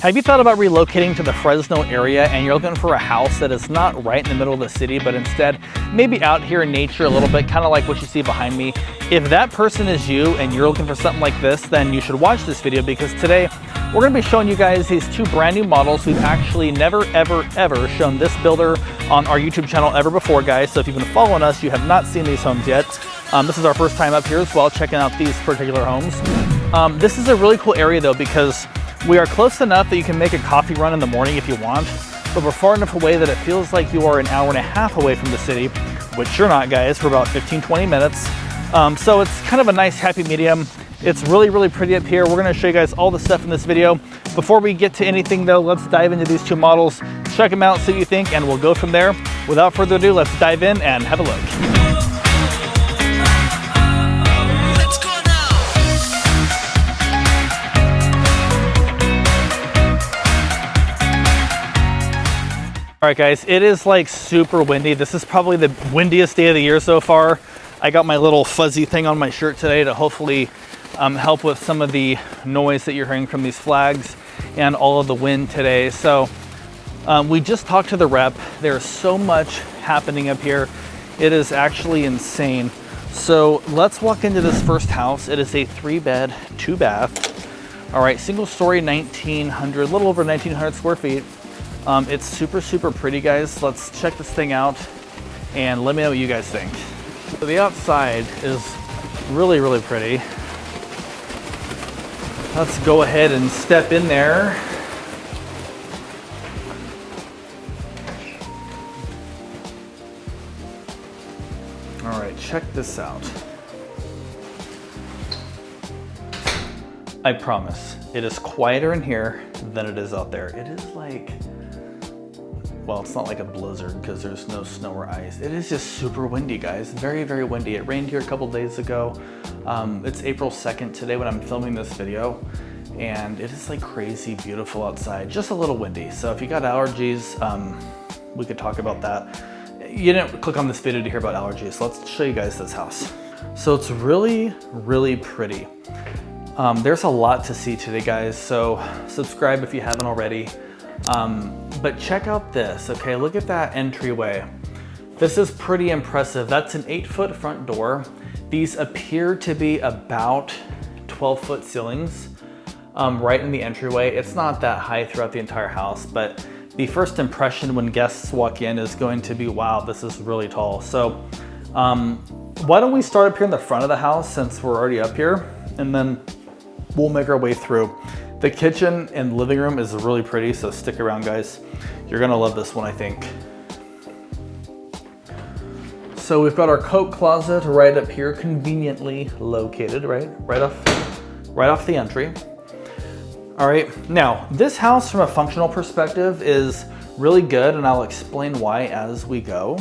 Have you thought about relocating to the Fresno area and you're looking for a house that is not right in the middle of the city, but instead maybe out here in nature a little bit, kind of like what you see behind me? If that person is you and you're looking for something like this, then you should watch this video, because today we're going to be showing you guys these two brand new models. We've actually never, ever shown this builder on our YouTube channel ever before, guys. So if you've been following us, you have not seen these homes yet. This is our first time up here as well, checking out these particular homes. This is a really cool area though, because we are close enough that you can make a coffee run in the morning if you want, but we're far enough away that it feels like you are an hour and a half away from the city, which you're not, guys. We're about 15-20 minutes. So it's kind of a nice happy medium. It's really pretty up here. We're gonna show you guys all the stuff in this video. Before we get to anything though, let's dive into these two models, check them out, see what you think, and we'll go from there. Without further ado, let's dive in and have a look. All right, guys, it is like super windy. This is probably the windiest day of the year so far. I got my little fuzzy thing on my shirt today to hopefully help with some of the noise that you're hearing from these flags and all of the wind today. So we just talked to the rep. There's so much happening up here. It is actually insane. So let's walk into this first house. It is a 3-bed, 2-bath. All right, single story, 1,900, a little over 1,900 square feet. It's super pretty, guys. Let's check this thing out and let me know what you guys think. So the outside is really pretty. Let's go ahead and step in there. All right, check this out. I promise, it is quieter in here than it is out there. It is like, well, it's not like a blizzard because there's no snow or ice. It is just super windy, guys. Very windy. It rained here a couple days ago. It's April 2nd today when I'm filming this video, and it is like crazy beautiful outside. Just a little windy. So if you got allergies, we could talk about that. You didn't click on this video to hear about allergies. So let's show you guys this house. So it's really pretty. There's a lot to see today, guys. So subscribe if you haven't already. But check out this, okay? Look at that entryway. This is pretty impressive. That's an 8-foot front door. These appear to be about 12-foot ceilings right in the entryway. It's not that high throughout the entire house, but the first impression when guests walk in is going to be, wow, this is really tall. So why don't we start up here in the front of the house since we're already up here, and then we'll make our way through. The kitchen and living room is really pretty, so stick around, guys. You're gonna love this one, I think. So we've got our coat closet right up here, conveniently located, right off the entry. All right, now this house from a functional perspective is really good, and I'll explain why as we go.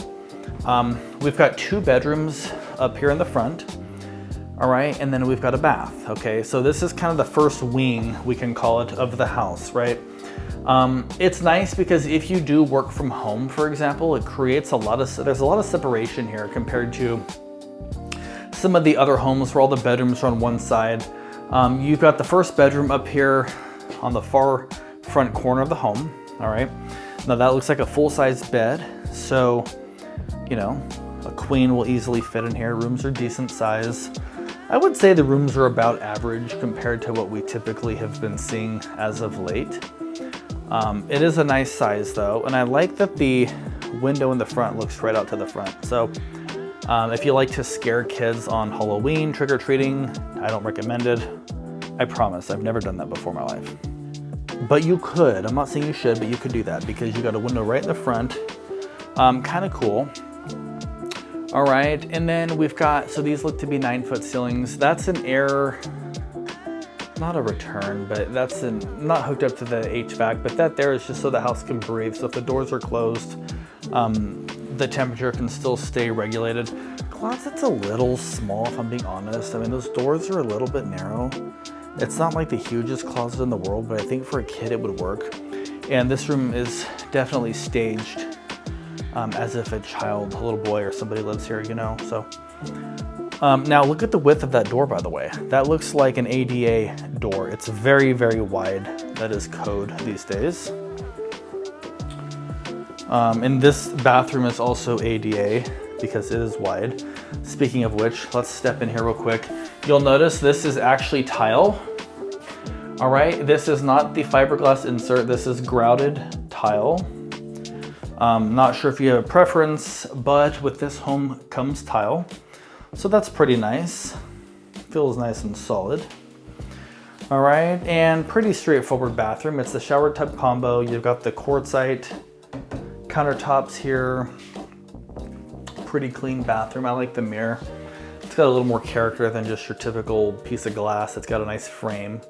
We've got 2 bedrooms up here in the front. All right, and then we've got a bath, okay? So this is kind of the first wing, we can call it, of the house, right? It's nice because if you do work from home, for example, it creates there's a lot of separation here compared to some of the other homes where all the bedrooms are on one side. You've got the first bedroom up here on the far front corner of the home, all right? Now that looks like a full-size bed, so, you know, a queen will easily fit in here. Rooms are decent size. I would say the rooms are about average compared to what we typically have been seeing as of late. It is a nice size though, and I like that the window in the front looks right out to the front. So if you like to scare kids on Halloween, trick-or-treating, I don't recommend it. I promise, I've never done that before in my life. But you could, I'm not saying you should, but you could do that because you got a window right in the front. Kind of cool. All right, and then we've got, so these look to be 9-foot ceilings. That's an air, not a return, but that's not hooked up to the HVAC, but that there is just so the house can breathe. So if the doors are closed, the temperature can still stay regulated. Closet's a little small, if I'm being honest. I mean, those doors are a little bit narrow. It's not like the hugest closet in the world, but I think for a kid it would work. And this room is definitely staged as if a child, a little boy or somebody lives here, you know? So Now look at the width of that door, by the way. That looks like an ADA door. It's very, very wide. That is code these days. And this bathroom is also ADA because it is wide. Speaking of which, let's step in here real quick. You'll notice this is actually tile. All right, this is not the fiberglass insert. This is grouted tile. Not sure if you have a preference, but with this home comes tile. So that's pretty nice. Feels nice and solid. All right, and pretty straightforward bathroom. It's the shower tub combo. You've got the quartzite countertops here. Pretty clean bathroom. I like the mirror. It's got a little more character than just your typical piece of glass. It's got a nice frame.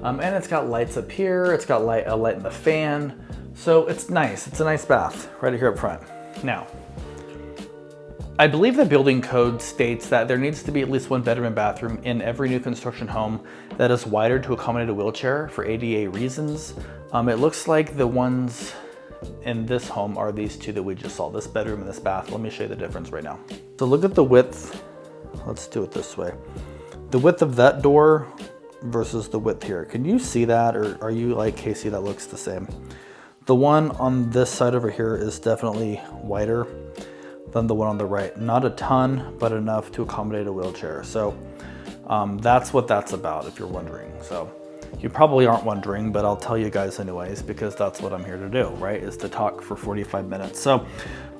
And it's got lights up here. It's got a light in the fan. So it's nice. It's a nice bath right here up front. Now, I believe the building code states that there needs to be at least one bedroom and bathroom in every new construction home that is wider to accommodate a wheelchair for ADA reasons. It looks like the ones in this home are these two that we just saw, this bedroom and this bath. Let me show you the difference right now. So look at the width. Let's do it this way. The width of that door versus the width here. Can you see that, or are you like Casey, that looks the same? The one on this side over here is definitely wider than the one on the right. Not a ton, but enough to accommodate a wheelchair. So that's what that's about, if you're wondering. So you probably aren't wondering, but I'll tell you guys anyways, because that's what I'm here to do, right? Is to talk for 45 minutes. So,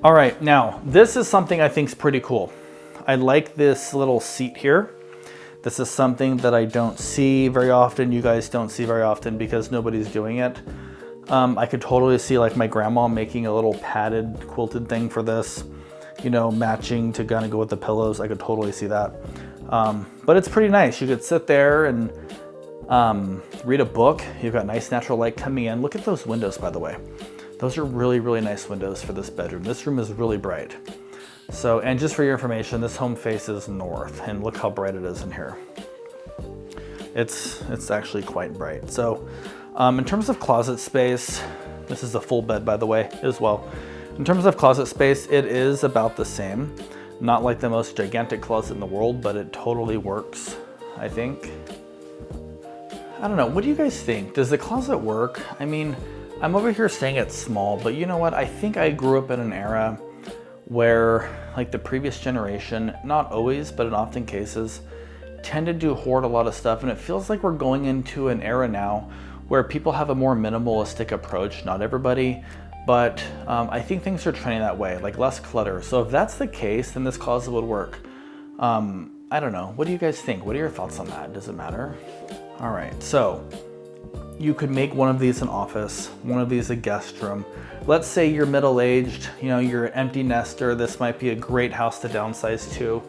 all right, now this is something I think is pretty cool. I like this little seat here. This is something that I don't see very often. You guys don't see very often because nobody's doing it. I could totally see like my grandma making a little padded quilted thing for this, you know, matching to kind of go with the pillows. I could totally see that. But it's pretty nice. You could sit there and read a book. You've got nice natural light coming in. Look at those windows, by the way. Those are really, really nice windows for this bedroom. This room is really bright. So, and just for your information, this home faces north, and look how bright it is in here. It's actually quite bright. So, in terms of closet space, this is a full bed, by the way, as well. In terms of closet space, it is about the same. Not like the most gigantic closet in the world, but it totally works, I think. I don't know, what do you guys think? Does the closet work? I mean, I'm over here saying it's small, but you know what? I think I grew up in an era where like the previous generation, not always, but in often cases, tended to hoard a lot of stuff. And it feels like we're going into an era now where people have a more minimalistic approach. Not everybody, but I think things are trending that way, like less clutter. So if that's the case, then this closet would work. I don't know, what do you guys think? What are your thoughts on that? Does it matter? All right, so you could make one of these an office, one of these a guest room. Let's say you're middle-aged, you know, you're an empty nester. This might be a great house to downsize to.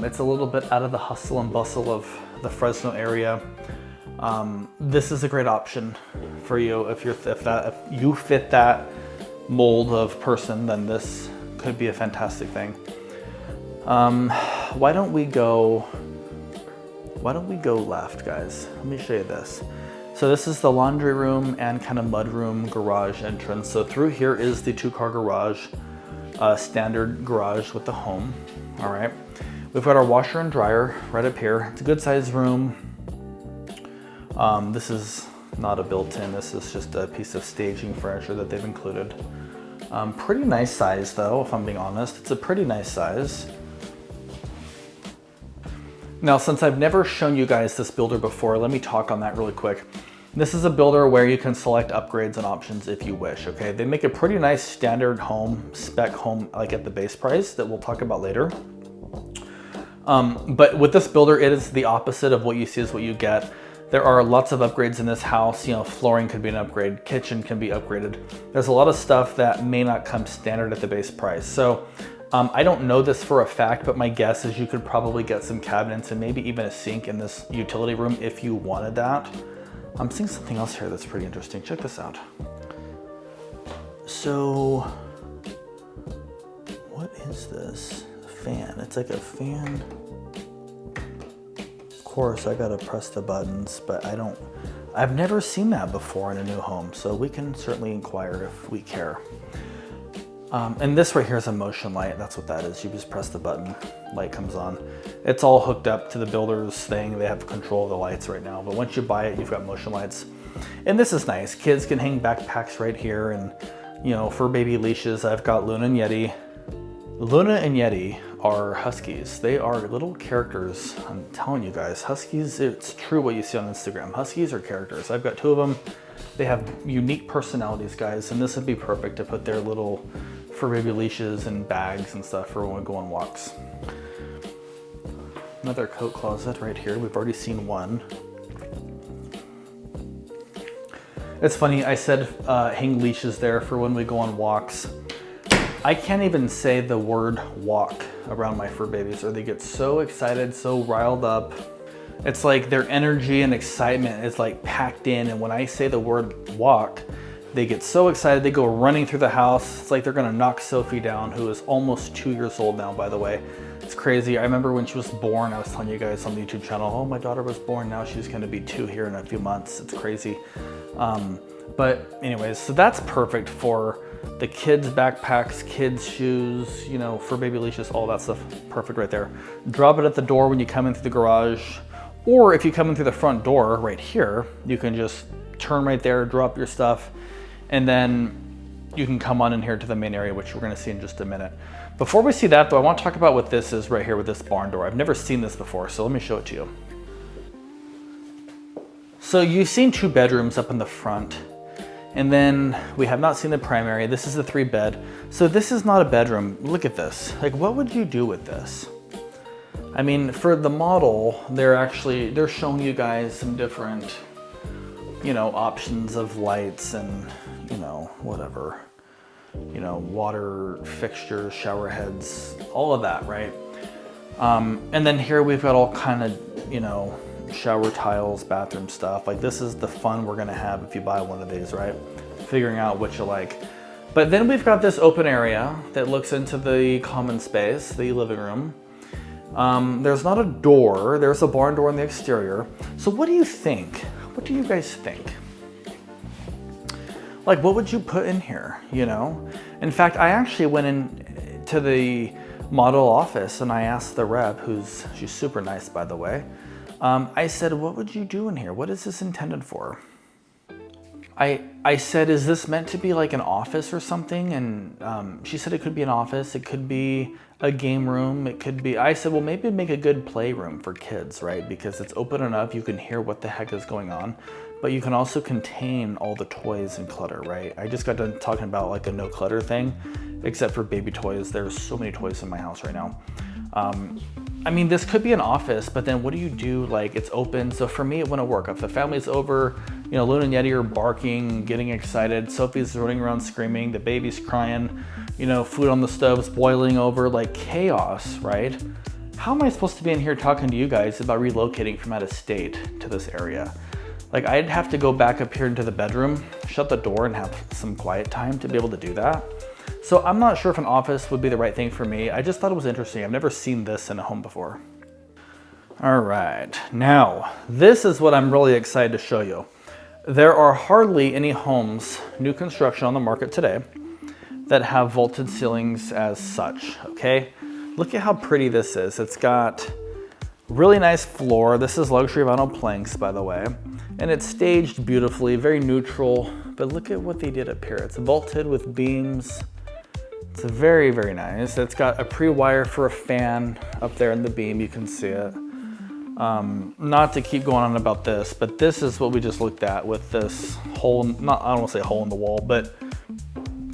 It's a little bit out of the hustle and bustle of the Fresno area. This is a great option for you. If you fit that mold of person, then this could be a fantastic thing. Why don't we go left, guys? Let me show you this. So this is the laundry room and kind of mudroom garage entrance. So through here is the 2-car garage, standard garage with the home. All right. We've got our washer and dryer right up here. It's a good sized room. This is not a built-in. This is just a piece of staging furniture that they've included. Pretty nice size though, if I'm being honest. It's a pretty nice size. Now, since I've never shown you guys this builder before, let me talk on that really quick. This is a builder where you can select upgrades and options if you wish, okay? They make a pretty nice standard home, spec home, like at the base price that we'll talk about later. But with this builder, it is the opposite of what you see is what you get. There are lots of upgrades in this house. You know, flooring could be an upgrade, kitchen can be upgraded. There's a lot of stuff that may not come standard at the base price. So I don't know this for a fact, but my guess is you could probably get some cabinets and maybe even a sink in this utility room if you wanted that. I'm seeing something else here that's pretty interesting. Check this out. So, what is this? A fan. It's like a fan. Of course, I gotta press the buttons, but I've never seen that before in a new home, so we can certainly inquire if we care. And this right here is a motion light. That's what that is. You just press the button, light comes on. It's all hooked up to the builder's thing. They have control of the lights right now, but once you buy it, you've got motion lights. And this is nice. Kids can hang backpacks right here, and you know, for baby leashes, I've got Luna and Yeti. Luna and Yeti are Huskies. They are little characters. I'm telling you guys, Huskies, it's true what you see on Instagram. Huskies are characters. I've got 2 of them. They have unique personalities, guys, and this would be perfect to put their little fur baby leashes and bags and stuff for when we go on walks. Another coat closet right here. We've already seen one. It's funny, I said hang leashes there for when we go on walks. I can't even say the word walk around my fur babies, or they get so excited, so riled up. It's like their energy and excitement is like packed in, and when I say the word walk, they get so excited, they go running through the house. It's like they're gonna knock Sophie down, who is almost 2 years old now, by the way. It's crazy. I remember when she was born, I was telling you guys on the YouTube channel, oh, my daughter was born, now she's gonna be 2 here in a few months. It's crazy. But anyways, so that's perfect for the kids' backpacks, kids' shoes, you know, for baby leashes, all that stuff. Perfect right there. Drop it at the door when you come in through the garage, or if you come in through the front door right here, you can just turn right there, drop your stuff, and then you can come on in here to the main area, which we're gonna see in just a minute. Before we see that though, I want to talk about what this is right here with this barn door. I've never seen this before, so let me show it to you. So you've seen 2 bedrooms up in the front, and then we have not seen the primary. This is the 3-bed. So this is not a bedroom. Look at this. Like, what would you do with this? I mean, for the model, they're showing you guys some different, you know, options of lights and, you know, whatever, you know, water fixtures, shower heads, all of that, right? And then here we've got all kind of, you know, shower tiles, bathroom stuff. Like, this is the fun we're gonna have if you buy one of these, right? Figuring out what you like. But then we've got this open area that looks into the common space, the living room. There's not a door, there's a barn door on the exterior. So what do you think? What do you guys think? Like, what would you put in here, you know? In fact, I actually went in to the model office and I asked the rep, she's super nice, by the way. I said, what would you do in here? What is this intended for? I said, is this meant to be like an office or something? And she said it could be an office, it could be a game room, it could be, I said, well, maybe make a good playroom for kids, right? Because it's open enough, you can hear what the heck is going on, but you can also contain all the toys and clutter, right? I just got done talking about like a no clutter thing, except for baby toys. There's so many toys in my house right now. I mean, this could be an office, but then what do you do? Like, it's open. So for me, it wouldn't work. If the family's over, you know, Luna and Yeti are barking, getting excited. Sophie's running around screaming. The baby's crying, you know, food on the stove's boiling over, like chaos, right? How am I supposed to be in here talking to you guys about relocating from out of state to this area? Like, I'd have to go back up here into the bedroom, shut the door and have some quiet time to be able to do that. So I'm not sure if an office would be the right thing for me. I just thought it was interesting. I've never seen this in a home before. All right, now this is what I'm really excited to show you. There are hardly any homes, new construction on the market today, that have vaulted ceilings as such, okay? Look at how pretty this is. It's got really nice floor. This is luxury vinyl planks, by the way, and it's staged beautifully, very neutral, but look at what they did up here. It's vaulted with beams. It's very, very nice. It's got a pre-wire for a fan up there in the beam. You can see it. Not to keep going on about this, but this is what we just looked at with this hole, I don't want to say hole in the wall, but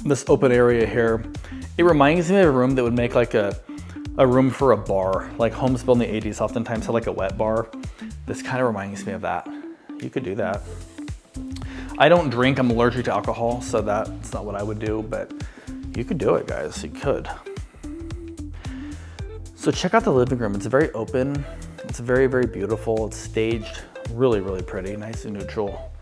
this open area here. It reminds me of a room that would make like a room for a bar. Like homes built in the 80s oftentimes had like a wet bar. This kind of reminds me of that. You could do that. I don't drink, I'm allergic to alcohol, so that's not what I would do, but you could do it, guys, you could. So check out the living room. It's very open. It's very, very beautiful. It's staged really, really pretty, nice and neutral.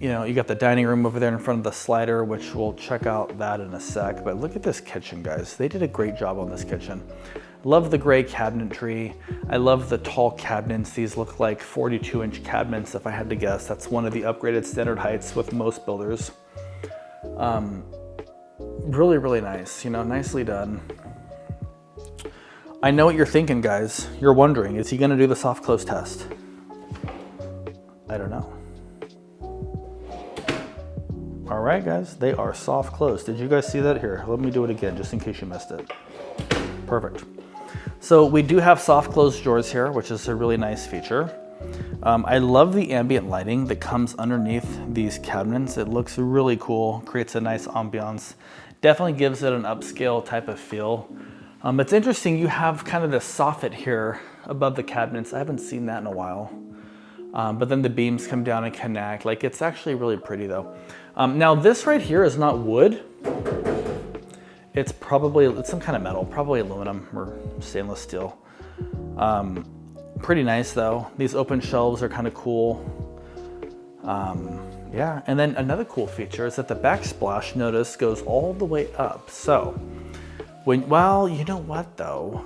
You know, you got the dining room over there in front of the slider, which we'll check out that in a sec, but look at this kitchen, guys. They did a great job on this kitchen. Love the gray cabinetry. I love the tall cabinets. These look like 42-inch cabinets, if I had to guess. That's one of the upgraded standard heights with most builders. really, really nice, you know, nicely done. I know what you're thinking, guys. You're wondering, is he gonna do the soft close test? I don't know. All right, guys, they are soft close. Did you guys see that? Here, let me do it again, just in case you missed it. Perfect. So we do have soft close drawers here, which is a really nice feature. I love the ambient lighting that comes underneath these cabinets. It looks really cool, creates a nice ambiance. Definitely gives it an upscale type of feel. It's interesting, you have kind of the soffit here above the cabinets. I haven't seen that in a while. But then the beams come down and connect. Like, it's actually really pretty though. Now this right here is not wood. It's some kind of metal, probably aluminum or stainless steel. Pretty nice though. These open shelves are kind of cool. Yeah, and then another cool feature is that the backsplash, notice, goes all the way up. So, well, you know what though?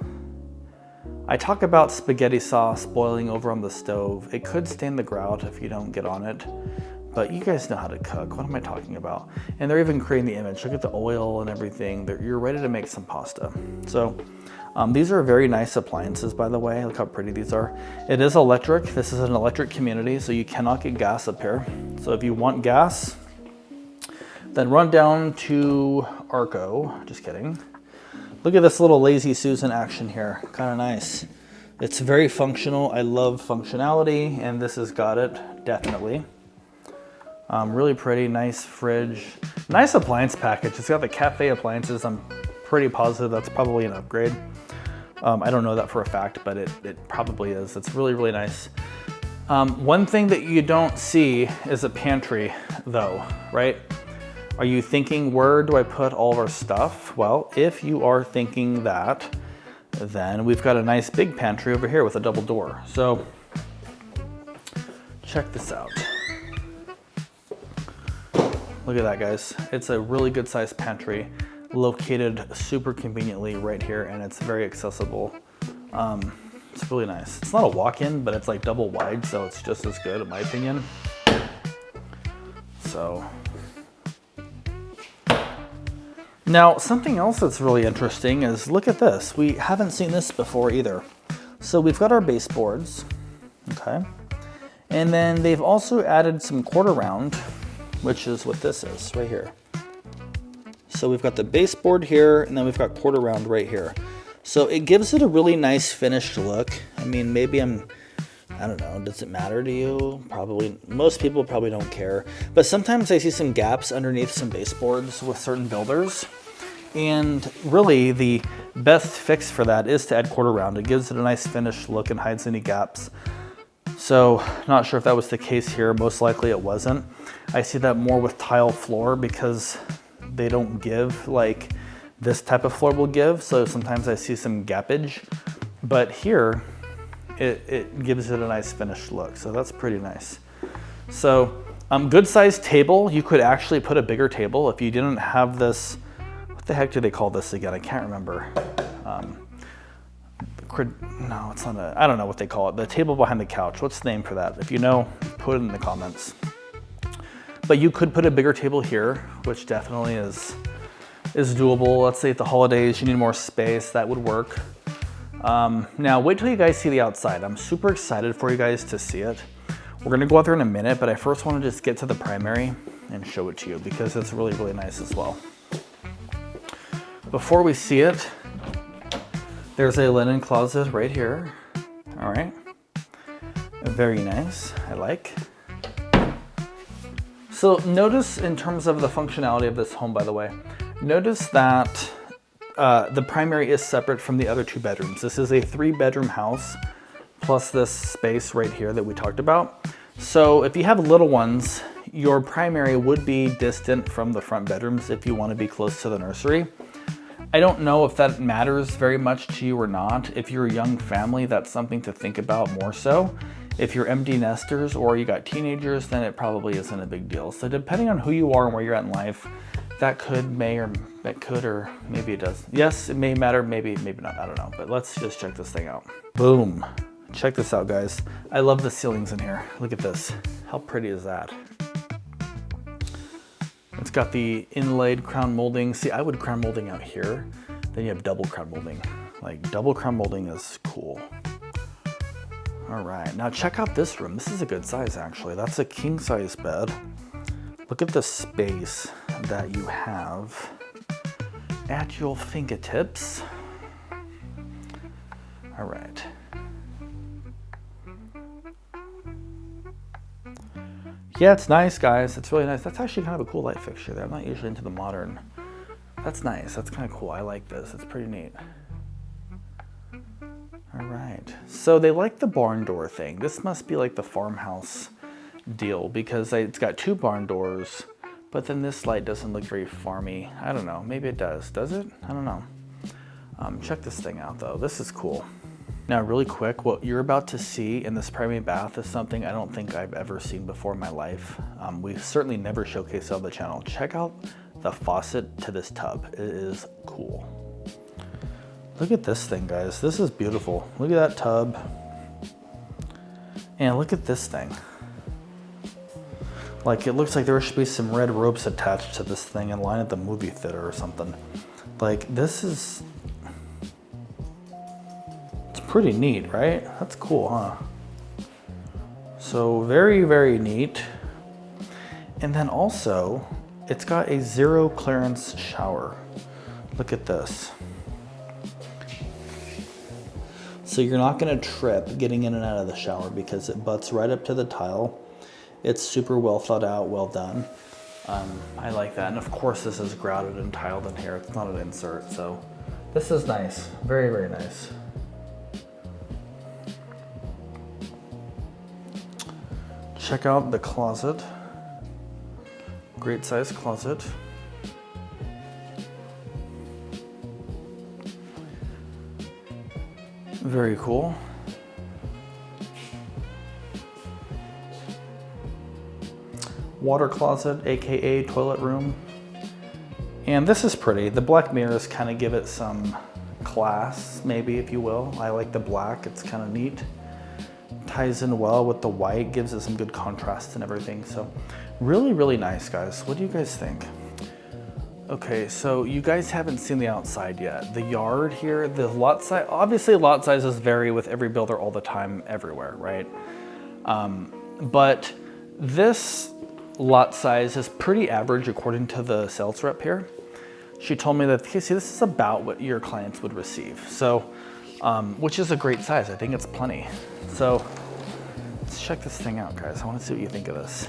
I talk about spaghetti sauce boiling over on the stove. It could stain the grout if you don't get on it, but you guys know how to cook. What am I talking about? And they're even creating the image. Look at the oil and everything. You're ready to make some pasta. So these are very nice appliances, by the way. Look how pretty these are. It is electric. This is an electric community, so you cannot get gas up here. So if you want gas, then run down to Arco. Just kidding. Look at this little Lazy Susan action here, kind of nice. It's very functional. I love functionality, and this has got it, definitely. Really pretty, nice fridge. Nice appliance package. It's got the cafe appliances. I'm pretty positive that's probably an upgrade. I don't know that for a fact, but it probably is. It's really, really nice. One thing that you don't see is a pantry though, right? Are you thinking, where do I put all of our stuff? Well, if you are thinking that, then we've got a nice big pantry over here with a double door. So check this out. Look at that, guys. It's a really good sized pantry located super conveniently right here, and it's very accessible. It's really nice. It's not a walk-in, but it's like double wide, so it's just as good in my opinion. So. Now, something else that's really interesting is, look at this. We haven't seen this before either. So we've got our baseboards, okay? And then they've also added some quarter round, which is what this is right here. So we've got the baseboard here, and then we've got quarter round right here. So it gives it a really nice finished look. I mean, maybe I don't know, does it matter to you? Probably, most people probably don't care. But sometimes I see some gaps underneath some baseboards with certain builders. And really the best fix for that is to add quarter round. It gives it a nice finished look and hides any gaps. So not sure if that was the case here. Most likely it wasn't. I see that more with tile floor because they don't give like this type of floor will give. So sometimes I see some gappage, but here it gives it a nice finished look. So that's pretty nice. So good sized table. You could actually put a bigger table if you didn't have this. What the heck do they call this again? I can't remember. No, it's not I don't know what they call it. The table behind the couch. What's the name for that? If you know, put it in the comments. But you could put a bigger table here, which definitely is doable. Let's say at the holidays, you need more space, that would work. Now wait till you guys see the outside. I'm super excited for you guys to see it. We're gonna go out there in a minute, but I first wanna just get to the primary and show it to you because it's really, really nice as well. Before we see it, there's a linen closet right here. All right, very nice, I like. So notice in terms of the functionality of this home, by the way, notice that the primary is separate from the other two bedrooms. This is a 3-bedroom house plus this space right here that we talked about. So if you have little ones, your primary would be distant from the front bedrooms if you want to be close to the nursery. I don't know if that matters very much to you or not. If you're a young family, that's something to think about more so. If you're empty nesters or you got teenagers, then it probably isn't a big deal. So depending on who you are and where you're at in life, that could, or maybe it does. Yes, it may matter, maybe not, I don't know. But let's just check this thing out. Boom. Check this out, guys. I love the ceilings in here. Look at this. How pretty is that? It's got the inlaid crown molding. See, I would crown molding out here. Then you have double crown molding. Like double crown molding is cool. All right, now check out this room. This is a good size actually. That's a king size bed. Look at the space that you have at your fingertips. All right. Yeah, it's nice, guys. It's really nice. That's actually kind of a cool light fixture there. I'm not usually into the modern. That's nice. That's kind of cool. I like this. It's pretty neat. All right. So they like the barn door thing. This must be like the farmhouse deal because it's got 2 barn doors, but then this light doesn't look very farmy. I don't know. Maybe it does. Does it? I don't know. Check this thing out though. This is cool. Now really quick, what you're about to see in this primary bath is something I don't think I've ever seen before in my life. We certainly never showcased it on the channel. Check out the faucet to this tub. It is cool. Look at this thing, guys. This is beautiful. Look at that tub. And look at this thing. Like, it looks like there should be some red ropes attached to this thing in line at the movie theater or something. Like, this is... it's pretty neat, right? That's cool, huh? So, very, very neat. And then also, it's got a 0 clearance shower. Look at this. So you're not gonna trip getting in and out of the shower because it butts right up to the tile. It's super well thought out, well done. I like that. And of course this is grouted and tiled in here. It's not an insert, so this is nice. Very, very nice. Check out the closet. Great size closet. Very cool. Water closet, AKA toilet room. And this is pretty. The black mirrors kind of give it some class, maybe, if you will. I like the black, it's kind of neat. Ties in well with the white, gives it some good contrast and everything. So really, really nice, guys. What do you guys think? Okay, so you guys haven't seen the outside yet. The yard here, the lot size, obviously lot sizes vary with every builder all the time, everywhere, right? But this lot size is pretty average according to the sales rep here. She told me that, Casey, this is about what your clients would receive. So, which is a great size. I think it's plenty. So let's check this thing out, guys. I want to see what you think of this.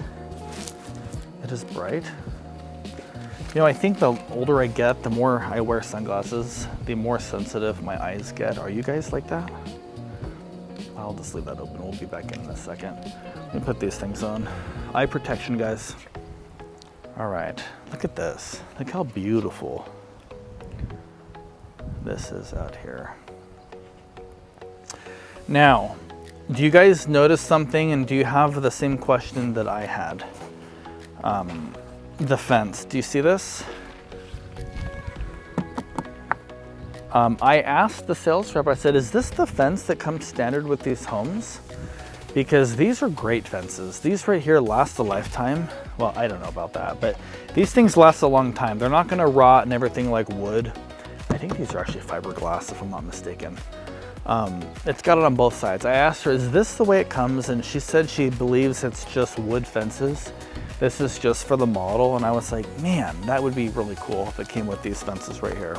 It is bright. You know, I think the older I get, the more I wear sunglasses, the more sensitive my eyes get. Are you guys like that? I'll just leave that open. We'll be back in a second. Let me put these things on. Eye protection, guys. All right, look at this. Look how beautiful this is out here. Now, do you guys notice something, and do you have the same question that I had? The fence, do you see this? I asked the sales rep, I said, is this the fence that comes standard with these homes? Because these are great fences. These right here last a lifetime. Well, I don't know about that, but these things last a long time. They're not gonna rot and everything like wood. I think these are actually fiberglass if I'm not mistaken. It's got it on both sides. I asked her, is this the way it comes? And she said she believes it's just wood fences. This is just for the model. And I was like, man, that would be really cool if it came with these fences right here.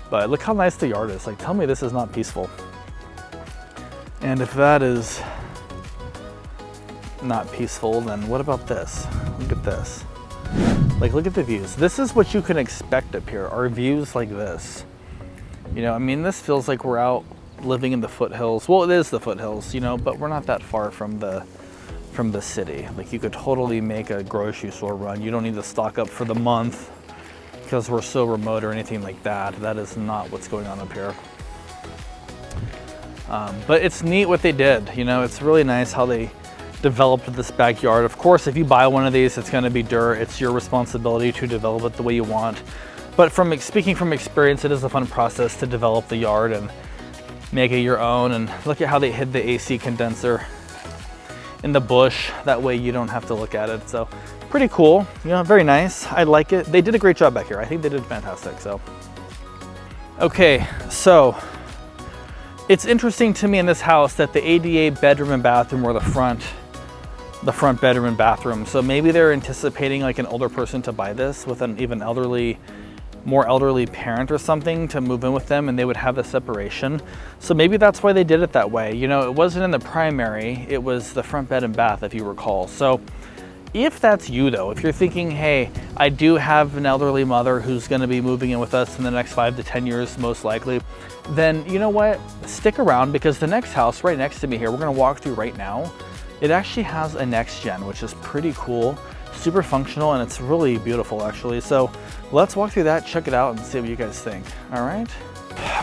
But look how nice the yard is. Like, tell me this is not peaceful. And if that is not peaceful, then what about this? Look at this. Like, look at the views. This is what you can expect up here, are views like this. You know, I mean, this feels like we're out living in the foothills. Well, it is the foothills, you know, but we're not that far from the city. Like, you could totally make a grocery store run. You don't need to stock up for the month because we're so remote or anything like that. That is not what's going on up here. But it's neat what they did. You know, it's really nice how they developed this backyard. Of course, if you buy one of these, it's going to be dirt. It's your responsibility to develop it the way you want. But speaking from experience, it is a fun process to develop the yard and make it your own. And look at how they hid the AC condenser in the bush. That way you don't have to look at it. So pretty cool, you know, very nice. I like it. They did a great job back here. I think they did fantastic, so. Okay, so it's interesting to me in this house that the ADA bedroom and bathroom were the front bedroom and bathroom. So maybe they're anticipating like an older person to buy this with an even more elderly parent or something to move in with them, and they would have the separation. So maybe that's why they did it that way. You know, it wasn't in the primary, it was the front bed and bath, if you recall. So if that's you though, if you're thinking, hey, I do have an elderly mother who's gonna be moving in with us in the next 5 to 10 years, most likely, then you know what? Stick around, because the next house right next to me here, we're gonna walk through right now, it actually has a NextGen, which is pretty cool, super functional, and it's really beautiful actually. So let's walk through that, check it out, and see what you guys think, all right?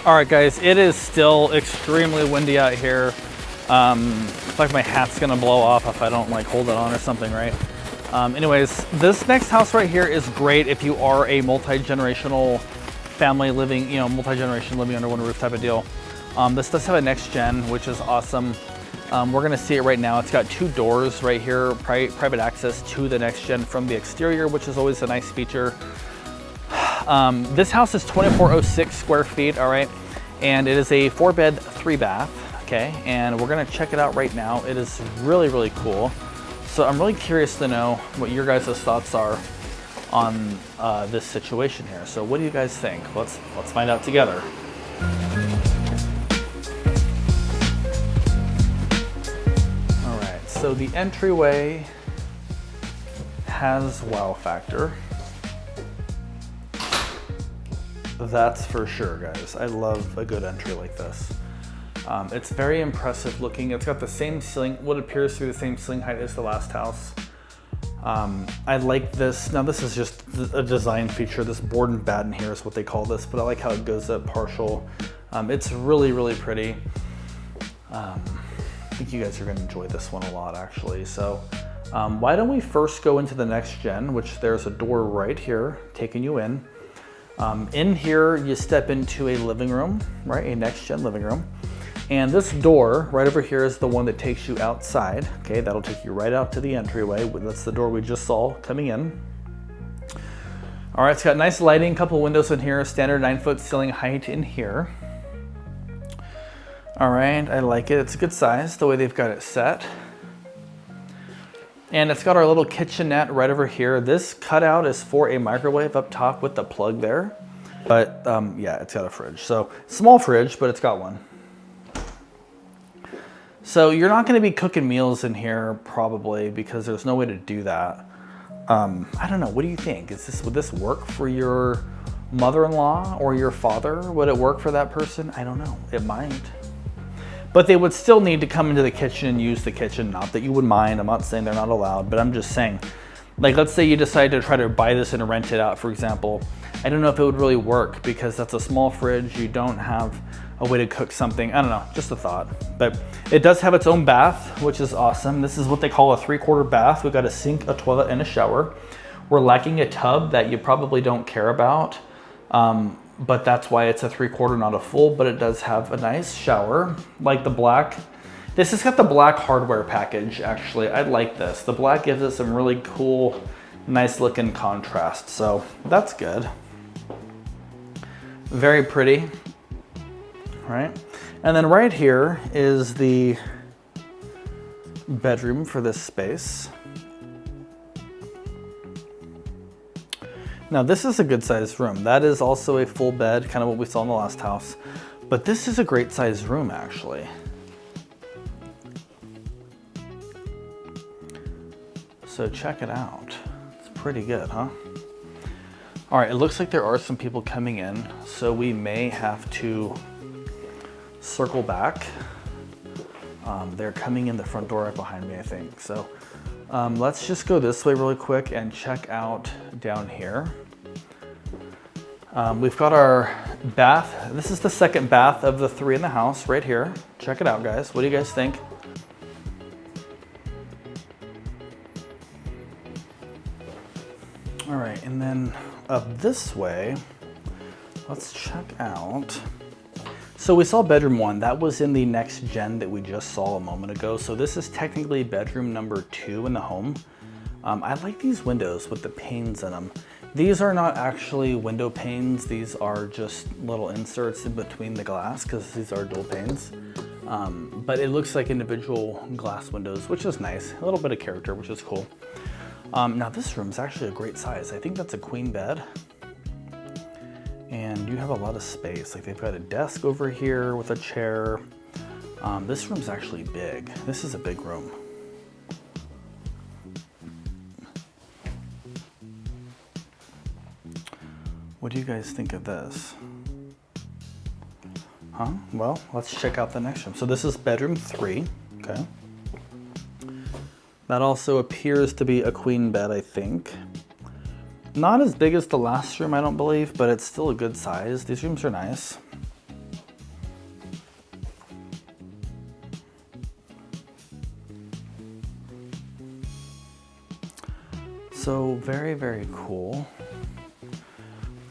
All right guys, it is still extremely windy out here. It's like my hat's gonna blow off if I don't like hold it on or something, right? Anyways, this next house right here is great if you are a multi-generational family living, you know, multi-generation living under one roof type of deal. This does have a NextGen, which is awesome. We're gonna see it right now. It's got 2 doors right here, private access to the NextGen from the exterior, which is always a nice feature. This house is 2406 square feet, all right? And it is a 4-bed, 3-bath, okay? And we're gonna check it out right now. It is really, really cool. So I'm really curious to know what your guys' thoughts are on this situation here. So what do you guys think? Let's find out together. So the entryway has wow factor. That's for sure, guys. I love a good entry like this. It's very impressive looking. It's got the same ceiling, what appears to be the same ceiling height as the last house. I like this. Now this is just a design feature. This board and batten here is what they call this, but I like how it goes up partial. It's really, really pretty. I think you guys are gonna enjoy this one a lot actually. So why don't we first go into the NextGen, which there's a door right here taking you in. In here, you step into a living room, right? A NextGen living room. And this door right over here is the one that takes you outside. Okay, that'll take you right out to the entryway. That's the door we just saw coming in. All right, it's got nice lighting, couple windows in here, standard 9-foot ceiling height in here. All right, I like it. It's a good size, the way they've got it set. And it's got our little kitchenette right over here. This cutout is for a microwave up top with the plug there. But yeah, it's got a fridge. So small fridge, but it's got one. So you're not gonna be cooking meals in here probably, because there's no way to do that. I don't know, what do you think? Would this work for your mother-in-law or your father? Would it work for that person? I don't know, it might. But they would still need to come into the kitchen and use the kitchen. Not that you would mind, I'm not saying they're not allowed, but I'm just saying, like let's say you decide to try to buy this and rent it out, for example. I don't know if it would really work because that's a small fridge, you don't have a way to cook something. I don't know, just a thought. But it does have its own bath, which is awesome. This is what they call a 3/4 bath. We've got a sink, a toilet, and a shower. We're lacking a tub that you probably don't care about. But that's why it's a 3/4, not a full, but it does have a nice shower, like the black. This has got the black hardware package, actually. I like this. The black gives it some really cool, nice looking contrast, so that's good. Very pretty, right? And then right here is the bedroom for this space. Now this is a good sized room. That is also a full bed, kind of what we saw in the last house. But this is a great sized room actually. So check it out. It's pretty good, huh? All right, it looks like there are some people coming in, so we may have to circle back. They're coming in the front door right behind me, I think. So let's just go this way really quick and check out down here. We've got our bath. This is the second bath of the 3 in the house right here. Check it out, guys. What do you guys think? All right, and then up this way, let's check out. So So we saw bedroom 1. That was in the NextGen that we just saw a moment ago. So this is technically bedroom number 2 in the home. I like these windows with the panes in them. These are not actually window panes. These are just little inserts in between the glass because these are dual panes. But it looks like individual glass windows, which is nice. A little bit of character, which is cool. Now this room is actually a great size. I think that's a queen bed. And you have a lot of space. Like they've got a desk over here with a chair. This room's actually big. This is a big room. What do you guys think of this? Huh? Well, let's check out the next room. So this is bedroom 3, okay. That also appears to be a queen bed, I think. Not as big as the last room, I don't believe, but it's still a good size. These rooms are nice. So very, very cool.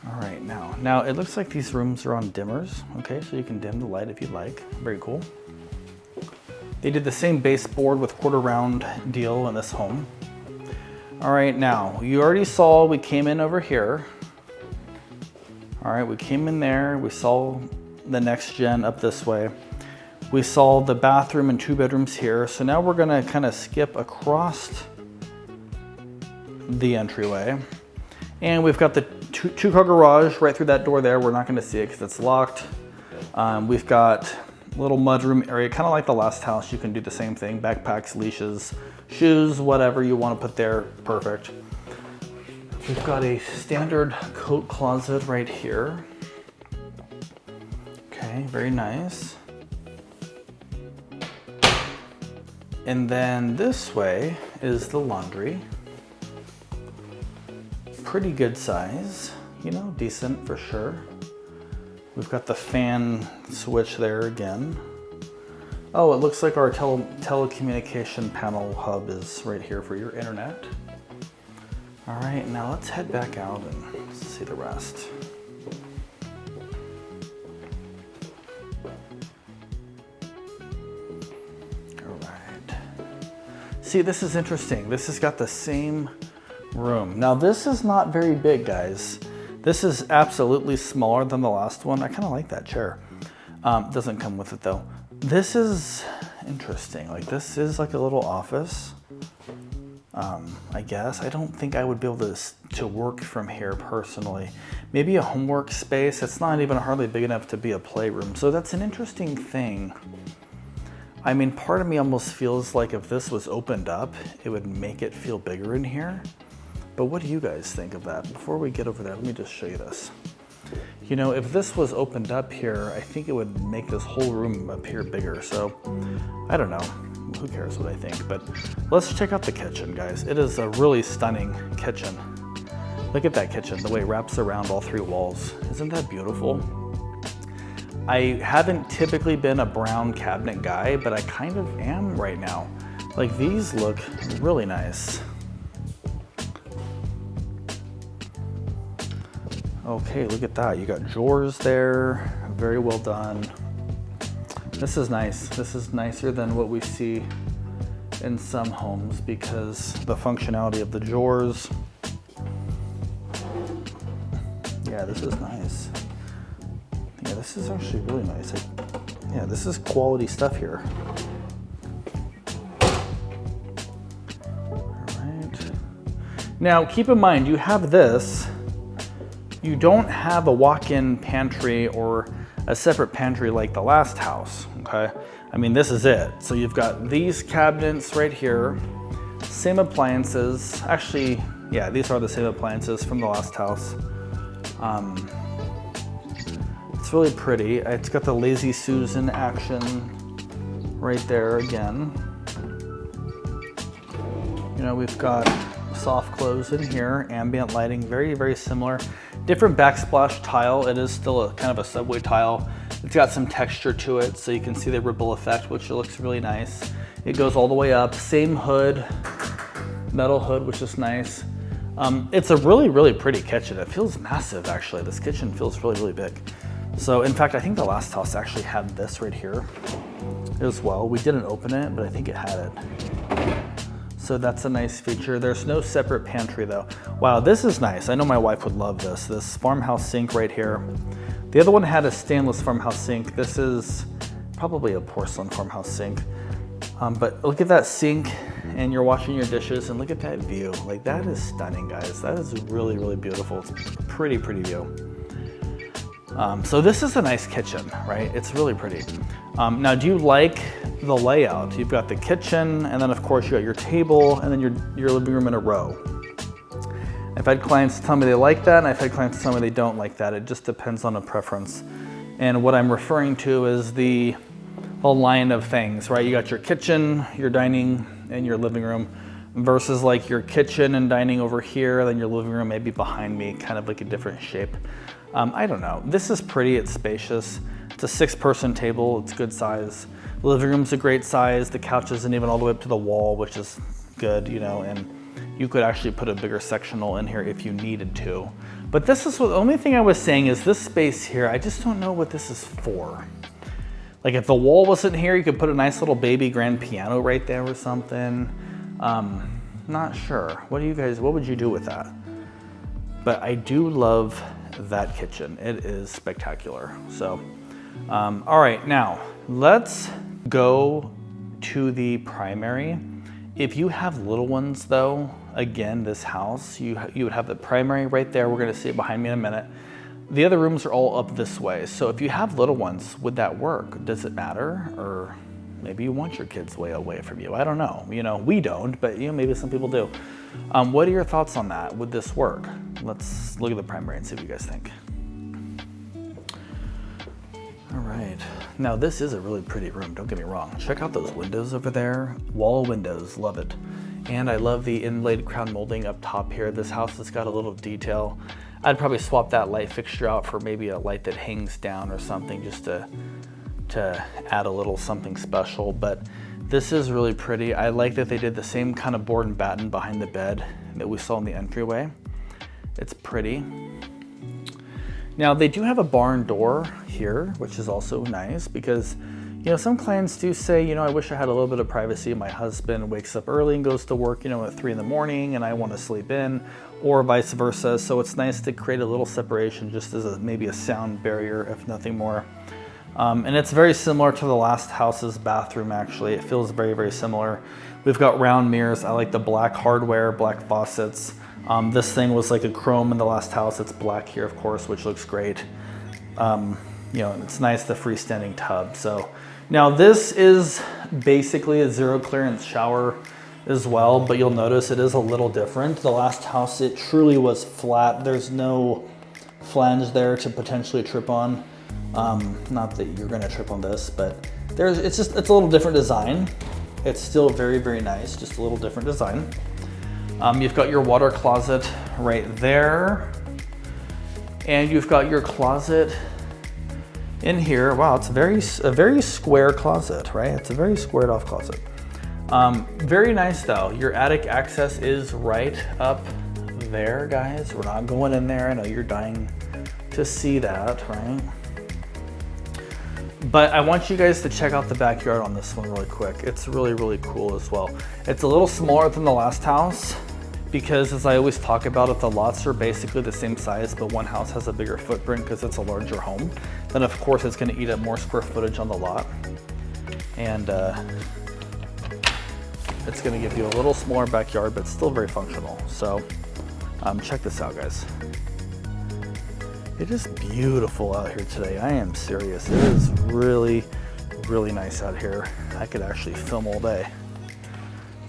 All right, now it looks like these rooms are on dimmers. Okay, so you can dim the light if you'd like. Very cool. They did the same baseboard with quarter round deal in this home. All right, now you already saw we came in over here. All right, we came in there. We saw the NextGen up this way. We saw the bathroom and 2 bedrooms here. So now we're gonna kind of skip across the entryway. And we've got the two-car garage right through that door there. We're not gonna see it because it's locked. We've got a little mudroom area, kind of like the last house. You can do the same thing, backpacks, leashes, shoes, whatever you want to put there, perfect. We've got a standard coat closet right here. Okay, very nice. And then this way is the laundry. Pretty good size, you know, decent for sure. We've got the fan switch there again. Oh, it looks like our telecommunication panel hub is right here for your internet. All right, now let's head back out and see the rest. All right. See, this is interesting. This has got the same room. Now this is not very big, guys. This is absolutely smaller than the last one. I kind of like that chair. Doesn't come with it though. This is interesting. Like this is like a little office. I guess. I don't think I would be able to work from here personally. Maybe a homework space. It's not even hardly big enough to be a playroom. So that's an interesting thing. I mean, part of me almost feels like if this was opened up, it would make it feel bigger in here. But what do you guys think of that? Before we get over there, let me just show you this. You know, if this was opened up here, I think it would make this whole room appear bigger. So, I don't know. Who cares what I think? But let's check out the kitchen, guys. It is a really stunning kitchen. Look at that kitchen, the way it wraps around all 3 walls. Isn't that beautiful? I haven't typically been a brown cabinet guy, but I kind of am right now. Like these look really nice. Okay, look at that. You got drawers there, very well done. This is nice. This is nicer than what we see in some homes because the functionality of the drawers. Yeah, this is nice. Yeah, this is actually really nice. Yeah, this is quality stuff here. All right. Now, keep in mind, you have this. You don't have a walk-in pantry or a separate pantry like the last house, okay? I mean, this is it. So you've got these cabinets right here, same appliances. Actually, yeah, these are the same appliances from the last house. It's really pretty. It's got the Lazy Susan action right there again. You know, we've got soft close in here, ambient lighting, very, very similar. Different backsplash tile. It is still a kind of a subway tile. It's got some texture to it, so you can see the ripple effect, which looks really nice. It goes all the way up. Same hood, metal hood, which is nice. It's a really, really pretty kitchen. It feels massive, actually. This kitchen feels really, really big. So in fact, I think the last house actually had this right here as well. We didn't open it, but I think it had it. So that's a nice feature. There's no separate pantry though. Wow, this is nice. I know my wife would love this. This farmhouse sink right here. The other one had a stainless farmhouse sink. This is probably a porcelain farmhouse sink. But look at that sink, and you're washing your dishes, and look at that view. Like, that is stunning, guys. That is really, really beautiful. It's a pretty, pretty view. So this is a nice kitchen, right? It's really pretty. Now, do you like the layout? You've got the kitchen, and then of course you got your table, and then your living room in a row. I've had clients tell me they like that, and I've had clients tell me they don't like that. It just depends on a preference. And what I'm referring to is the line of things, right? You got your kitchen, your dining, and your living room, versus like your kitchen and dining over here, then your living room maybe behind me, kind of like a different shape. I don't know. This is pretty, it's spacious. It's a 6-person table, it's good size. The living room's a great size. The couch isn't even all the way up to the wall, which is good, you know, and you could actually put a bigger sectional in here if you needed to. But this is what, the only thing I was saying is this space here, I just don't know what this is for. Like if the wall wasn't here, you could put a nice little baby grand piano right there or something. Not sure. What would you do with that? But I do love that kitchen. It is spectacular. So, all right, now let's go to the primary. If you have little ones though, again, this house, you would have the primary right there. We're gonna see it behind me in a minute. The other rooms are all up this way. So if you have little ones, would that work? Does it matter? Or maybe you want your kids way away from you. I don't know. You know, we don't, but you know, maybe some people do. What are your thoughts on that? Would this work? Let's look at the primary and see what you guys think. All right. Now this is a really pretty room, don't get me wrong. Check out those windows over there. Wall windows, love it. And I love the inlaid crown molding up top here. This house has got a little detail. I'd probably swap that light fixture out for maybe a light that hangs down or something, just to add a little something special. But this is really pretty. I like that they did the same kind of board and batten behind the bed that we saw in the entryway. It's pretty. Now they do have a barn door here, which is also nice because, you know, some clients do say, you know, I wish I had a little bit of privacy. My husband wakes up early and goes to work, you know, at 3 in the morning, and I want to sleep in, or vice versa. So it's nice to create a little separation just as maybe a sound barrier, if nothing more. And it's very similar to the last house's bathroom, actually. It feels very, very similar. We've got round mirrors. I like the black hardware, black faucets. This thing was like a chrome in the last house. It's black here, of course, which looks great. You know, it's nice, the freestanding tub. So now this is basically a 0 clearance shower as well, but you'll notice it is a little different. The last house, it truly was flat. There's no flange there to potentially trip on. Not that you're gonna trip on this, but it's a little different design. It's still very, very nice, just a little different design. You've got your water closet right there. And you've got your closet in here. Wow, it's a very square closet, right? It's a very squared off closet. Very nice though. Your attic access is right up there, guys. We're not going in there. I know you're dying to see that, right? But I want you guys to check out the backyard on this one really quick. It's really, really cool as well. It's a little smaller than the last house because, as I always talk about it, the lots are basically the same size, but one house has a bigger footprint because it's a larger home. Then of course it's gonna eat up more square footage on the lot. And it's gonna give you a little smaller backyard, but still very functional. So check this out, guys. It is beautiful out here today. I am serious. It is really, really nice out here. I could actually film all day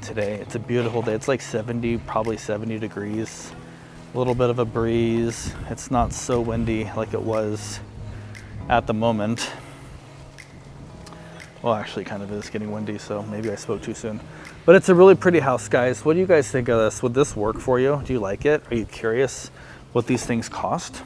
today. It's a beautiful day. It's like 70, probably 70 degrees. A little bit of a breeze. It's not so windy like it was at the moment. Well, actually kind of is getting windy, so maybe I spoke too soon. But it's a really pretty house, guys. What do you guys think of this? Would this work for you? Do you like it? Are you curious what these things cost?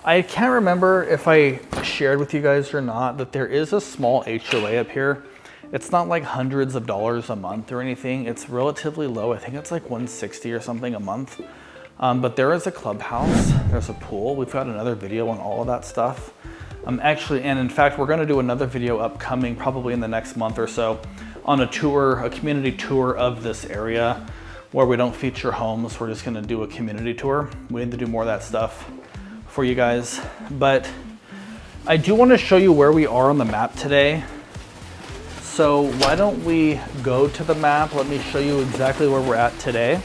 I can't remember if I shared with you guys or not that there is a small HOA up here. It's not like hundreds of dollars a month or anything. It's relatively low. I think it's like $160 or something a month. But there is a clubhouse, there's a pool. We've got another video on all of that stuff. Actually, and in fact, we're going to do another video upcoming probably in the next month or so on a tour, a community tour of this area where we don't feature homes. We're just going to do a community tour. We need to do more of that stuff for you guys. But I do want to show you where we are on the map today. So why don't we go to the map? Let me show you exactly where we're at today.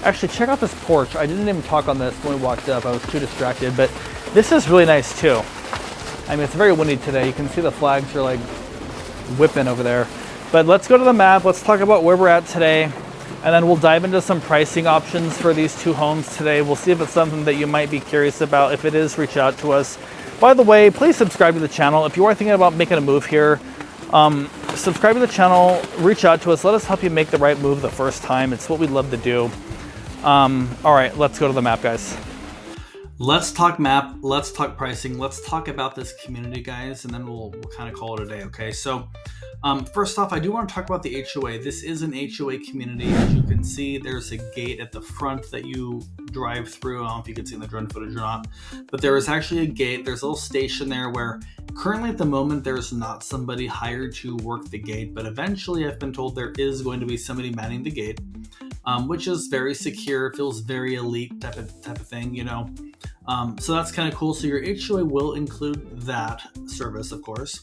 Actually, check out this porch. I didn't even talk on this when we walked up. I was too distracted, but this is really nice too. I mean, it's very windy today. You can see the flags are like whipping over there. But let's go to the map. Let's talk about where we're at today. And then we'll dive into some pricing options for these two homes today. We'll see if it's something that you might be curious about. If it is, reach out to us. By the way, please subscribe to the channel. If you are thinking about making a move here, subscribe to the channel, reach out to us. Let us help you make the right move the first time. It's what we love to do. All right, let's go to the map, guys. Let's talk map, let's talk pricing, let's talk about this community, guys, and then we'll kind of call it a day, okay? So first off, I do want to talk about the HOA. This is an HOA community. As you can see, there's a gate at the front that you drive through. I don't know if you can see in the drone footage or not, but there is actually a gate. There's a little station there where currently at the moment, there's not somebody hired to work the gate, but eventually I've been told there is going to be somebody manning the gate, which is very secure, feels very elite type of thing, you know? So that's kind of cool. So your HOA will include that service, of course.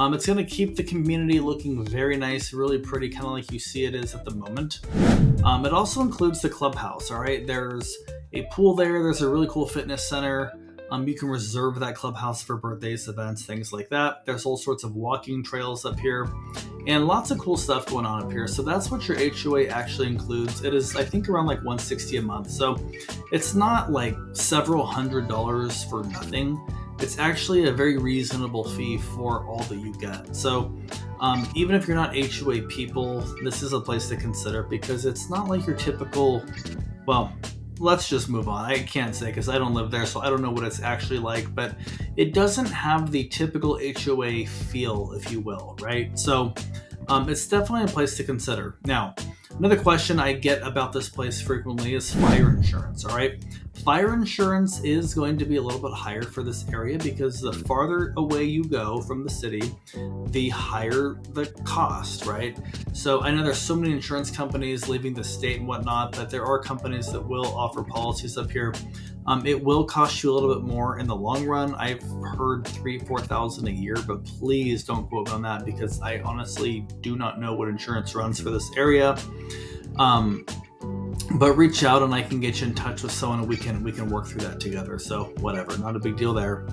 It's going to keep the community looking very nice, really pretty, kind of like you see it is at the moment. It also includes the clubhouse, all right? There's a pool there. There's a really cool fitness center. You can reserve that clubhouse for birthdays, events, things like that. There's all sorts of walking trails up here and lots of cool stuff going on up here. So that's what your HOA actually includes. It is, I think, around like $160 a month. So it's not like several $100s for nothing. It's actually a very reasonable fee for all that you get. So even if you're not HOA people, this is a place to consider because it's not like your typical, well, let's just move on. I can't say because I don't live there, so I don't know what it's actually like, but it doesn't have the typical HOA feel, if you will, right? So it's definitely a place to consider. Now, another question I get about this place frequently is fire insurance, all right? Fire insurance is going to be a little bit higher for this area because the farther away you go from the city, the higher the cost, right? So I know there's so many insurance companies leaving the state and whatnot, but there are companies that will offer policies up here. It will cost you a little bit more in the long run. I've heard $3,000-4,000 a year, but please don't quote me on that because I honestly do not know what insurance runs for this area. But reach out and I can get you in touch with someone and we can work through that together. So whatever, not a big deal there.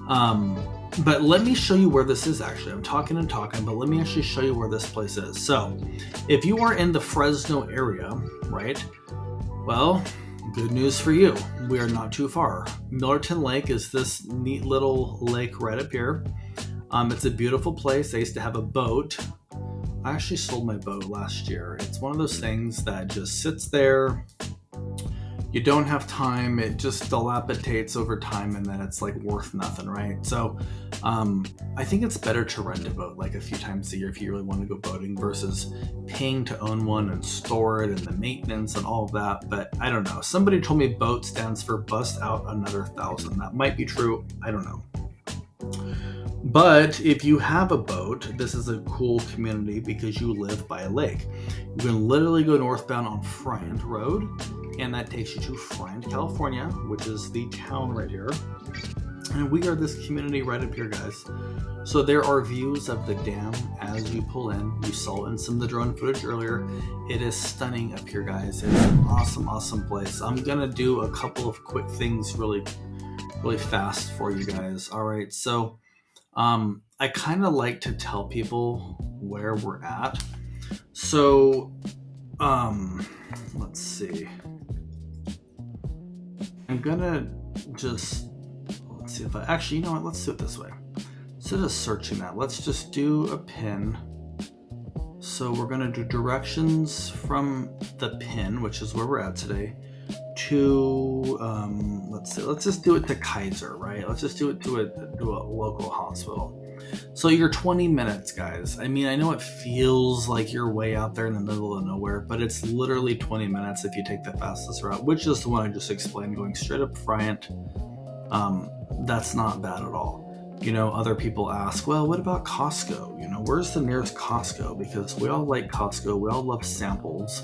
But let me show you where this is actually. I'm talking, but let me actually show you where this place is. So if you are in the Fresno area, right? Well, good news for you. We are not too far. Millerton Lake is this neat little lake right up here. It's a beautiful place. I used to have a boat. I actually sold my boat last year. It's one of those things that just sits there. You don't have time. It just dilapidates over time and then it's like worth nothing, right? So I think it's better to rent a boat like a few times a year if you really want to go boating versus paying to own one and store it and the maintenance and all of that. But I don't know. Somebody told me BOAT stands for bust out another 1,000. That might be true. I don't know. But if you have a boat, this is a cool community because you live by a lake. You can literally go northbound on Friend Road, and that takes you to Friend, California, which is the town right here. And we are this community right up here, guys. So there are views of the dam as you pull in. You saw in some of the drone footage earlier. It is stunning up here, guys. It's an awesome, awesome place. I'm gonna do a couple of quick things really fast for you guys. All right, so I kind of like to tell people where we're at. So, let's see. I'm gonna just, let's see if I, actually, you know what, let's do it this way. Instead of searching that, let's just do a pin. So we're gonna do directions from the pin, which is where we're at today, to, let's just do it to Kaiser, right? Let's just do it to a local hospital. So you're 20 minutes, guys. I mean, I know it feels like you're way out there in the middle of nowhere, but it's literally 20 minutes if you take the fastest route, which is the one I just explained, going straight up Bryant. That's not bad at all. You know, other people ask, well, what about Costco? You know, where's the nearest Costco? Because we all like Costco. We all love samples.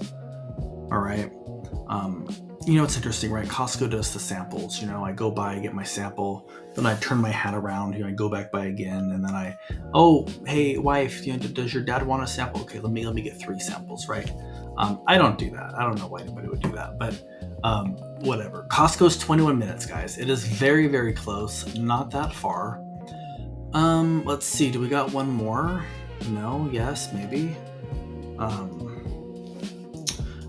All right. You know, it's interesting, right? Costco does the samples. You know, I go by, I get my sample, then I turn my hat around, you know, I go back by again, and then oh, hey, wife, you know, does your dad want a sample? Okay, let me get 3 samples, right? I don't do that. I don't know why anybody would do that, but whatever. Costco's 21 minutes, guys. It is very, very close, not that far. Let's see, do we got one more? No, yes, maybe.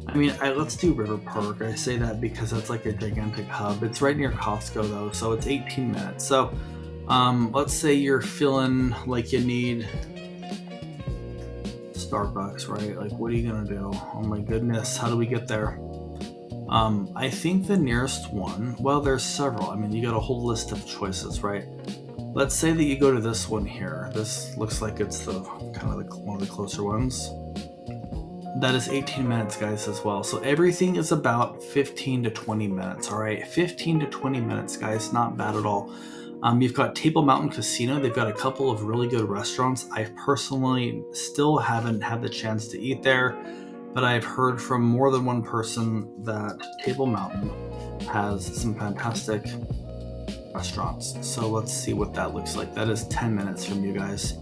I mean, let's do River Park. I say that because that's like a gigantic hub. It's right near Costco though, so it's 18 minutes. So let's say you're feeling like you need Starbucks, right? Like, what are you gonna do? Oh my goodness, how do we get there? I think the nearest one, well, there's several. I mean, you got a whole list of choices, right? Let's say that you go to this one here. This looks like it's the kind of one of the closer ones. That is 18 minutes, guys, as well. So everything is about 15 to 20 minutes, all right? 15 to 20 minutes, guys, not bad at all. You've got Table Mountain Casino. They've got a couple of really good restaurants. I personally still haven't had the chance to eat there, but I've heard from more than one person that Table Mountain has some fantastic restaurants. So let's see what that looks like. That is 10 minutes from you guys.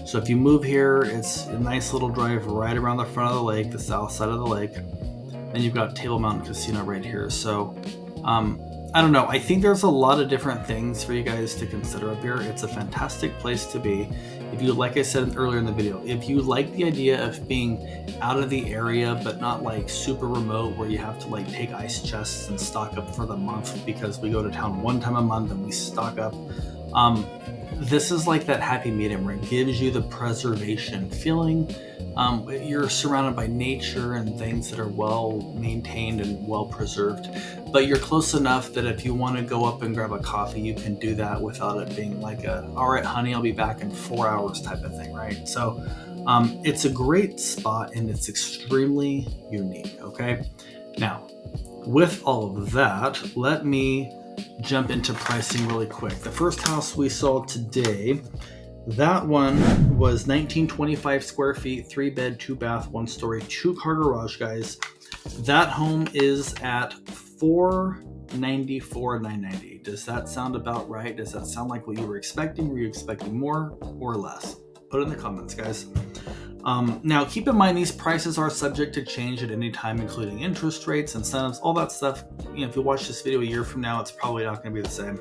So if you move here, it's a nice little drive right around the front of the lake, the south side of the lake. And you've got Table Mountain Casino right here. So I don't know. I think there's a lot of different things for you guys to consider up here. It's a fantastic place to be. If you, like I said earlier in the video, if you like the idea of being out of the area, but not like super remote where you have to like take ice chests and stock up for the month because we go to town one time a month and we stock up. This is like that happy medium where it gives you the preservation feeling. You're surrounded by nature and things that are well maintained and well preserved, but you're close enough that if you want to go up and grab a coffee, you can do that without it being like all right, honey, I'll be back in 4 hours type of thing, right? So it's a great spot and it's extremely unique, okay? Now, with all of that, let me jump into pricing really quick. The first house we saw today, that one was 1925 square feet, 3 bed, 2 bath, 1 story, 2 car garage, guys. That home is at $494,990. Does that sound about right? Does that sound like what you were expecting? Were you expecting more or less? Put it in the comments, guys. Now, keep in mind, these prices are subject to change at any time, including interest rates, incentives, all that stuff. You know, if you watch this video a year from now, it's probably not going to be the same.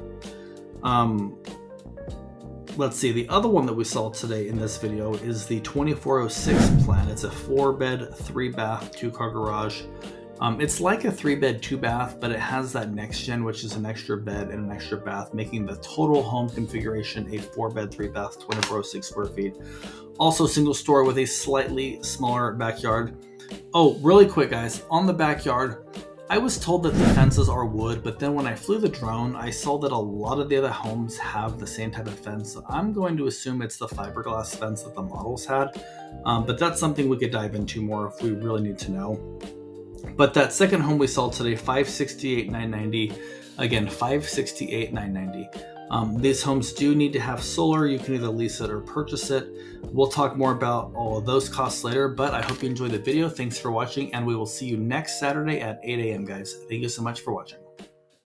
Let's see. The other one that we saw today in this video is the 2406 plan. It's a 4 bed, 3 bath, 2 car garage. It's like a 3 bed, 2 bath, but it has that NextGen, which is an extra bed and an extra bath, making the total home configuration a 4 bed, 3 bath, 2406 square feet. Also single story with a slightly smaller backyard. Oh, really quick, guys, on the backyard, I was told that the fences are wood, but then when I flew the drone, I saw that a lot of the other homes have the same type of fence. So I'm going to assume it's the fiberglass fence that the models had, but that's something we could dive into more if we really need to know. But that second home we saw today, $568,990. Again, $568,990. These homes do need to have solar. You can either lease it or purchase it. We'll talk more about all of those costs later, but I hope you enjoyed the video. Thanks for watching, and we will see you next Saturday at 8 a.m., guys. Thank you so much for watching.